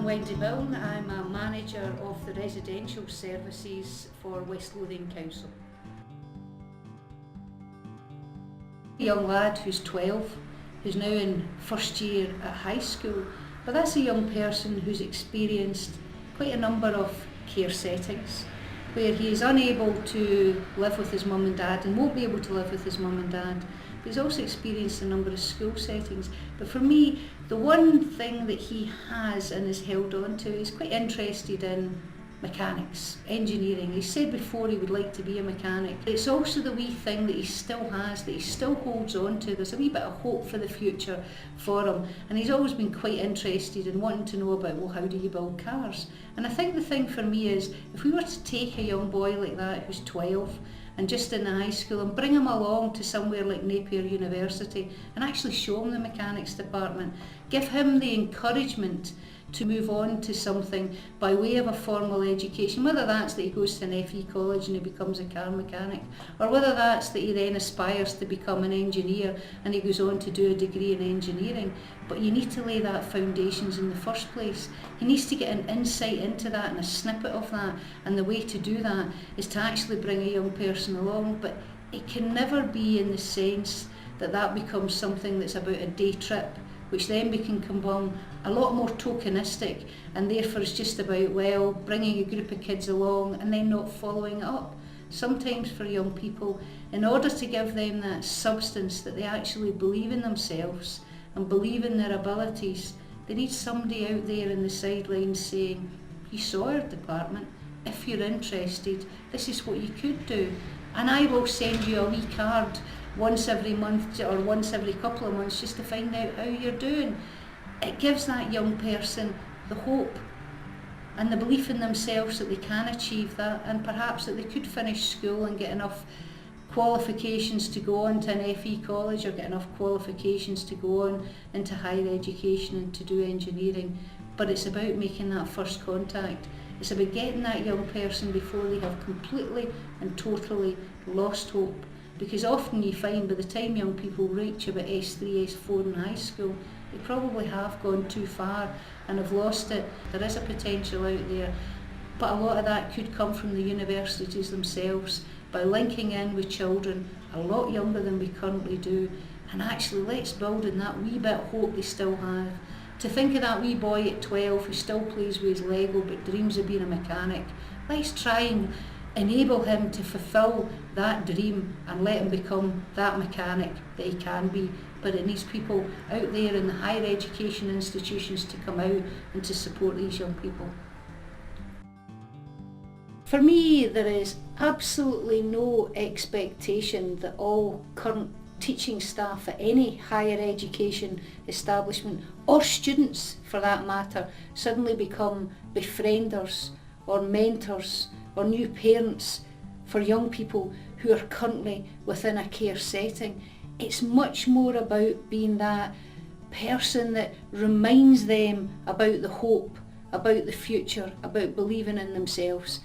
I'm Wendy. I'm a manager of the residential services for West Lothian Council. A young lad who's 12, who's now in first year at high school, but that's a young person who's experienced quite a number of care settings where he is unable to live with his mum and dad and won't be able to live with his mum and dad. But he's also experienced a number of school settings. But for me, the one thing that he has and is held on to is quite interested in mechanics, engineering. He said before he would like to be a mechanic. It's also the wee thing that he still has, that he still holds on to. There's a wee bit of hope for the future for him. And he's always been quite interested in wanting to know about, well, how do you build cars? And I think the thing for me is, if we were to take a young boy like that who's 12 and just in the high school and bring him along to somewhere like Napier University and actually show him the mechanics department, give him the encouragement to move on to something by way of a formal education, whether that's that he goes to an FE college and he becomes a car mechanic, or whether that's that he then aspires to become an engineer and he goes on to do a degree in engineering. But you need to lay that foundations in the first place. He needs to get an insight into that and a snippet of that, and the way to do that is to actually bring a young person along, but it can never be in the sense that that becomes something that's about a day trip, which then can become a lot more tokenistic, and therefore it's just about, well, bringing a group of kids along and then not following it up. Sometimes for young people, in order to give them that substance that they actually believe in themselves and believe in their abilities, they need somebody out there in the sidelines saying, you saw our department, if you're interested, this is what you could do. And I will send you a wee card once every month or once every couple of months just to find out how you're doing. It gives that young person the hope and the belief in themselves that they can achieve that, and perhaps that they could finish school and get enough qualifications to go on to an FE college, or get enough qualifications to go on into higher education and to do engineering. But it's about making that first contact. It's about getting that young person before they have completely and totally lost hope. Because often you find by the time young people reach about S3, S4 in high school, they probably have gone too far and have lost it. There is a potential out there, but a lot of that could come from the universities themselves, by linking in with children a lot younger than we currently do, and actually let's build in that wee bit of hope they still have. To think of that wee boy at 12 who still plays with his Lego but dreams of being a mechanic, let's try and enable him to fulfil that dream and let him become that mechanic that he can be. But it needs people out there in the higher education institutions to come out and to support these young people. For me, there is absolutely no expectation that all current teaching staff at any higher education establishment, or students for that matter, suddenly become befrienders or mentors or new parents for young people who are currently within a care setting. It's much more about being that person that reminds them about the hope, about the future, about believing in themselves.